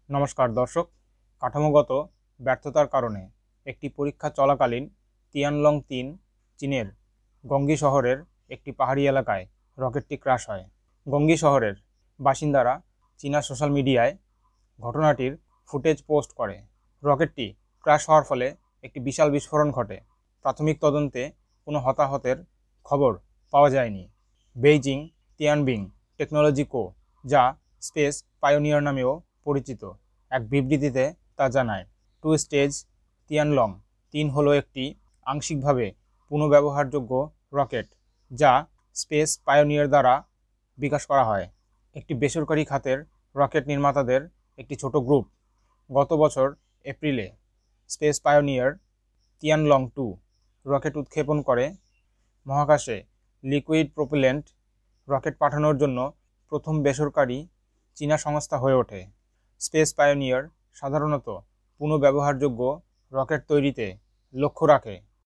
নমস্কার দর্শক। কাঠামোগত ব্যর্থতার কারণে একটি পরীক্ষা চলাকালীন তিয়ানলং-3 চীনের গঙ্গি শহরের একটি পাহাড়ি এলাকায় রকেটটি ক্র্যাশ হয়। গঙ্গি শহরের বাসিন্দারা চীনা সোশ্যাল মিডিয়ায় ঘটনাটির ফুটেজ পোস্ট করে। রকেটটি ক্র্যাশ হওয়ার ফলে একটি বিশাল বিস্ফোরণ ঘটে। প্রাথমিক তদন্তে কোনো হতাহতের খবর পাওয়া যায়নি। বেইজিং তিয়ানবিং টেকনোলজি কো, যা স্পেস পায়োনিয়ার নামেও পরিচিত, এক বিবৃতিতে তা জানায়। 2 স্টেজ তিয়ানলং-3 হলো একটি আংশিকভাবে পুনঃব্যবহারযোগ্য রকেট যা স্পেস পায়োনিয়ার দ্বারা বিকাশ করা হয়। একটি বেসরকারি খাতের রকেট নির্মাতাদের একটি ছোট গ্রুপ গত বছর এপ্রিলে স্পেস পায়োনিয়ার তিয়ানলং-2 রকেট উৎক্ষেপণ করে। মহাকাশে লিকুইড প্রোপেলেন্ট রকেট পাঠানোর জন্য প্রথম বেসরকারি চীনা সংস্থা হয়ে ওঠে। স্পেস পায়োনিয়ার সাধারণত পুনঃব্যবহারযোগ্য রকেট তৈরিতে লক্ষ্য রাখে।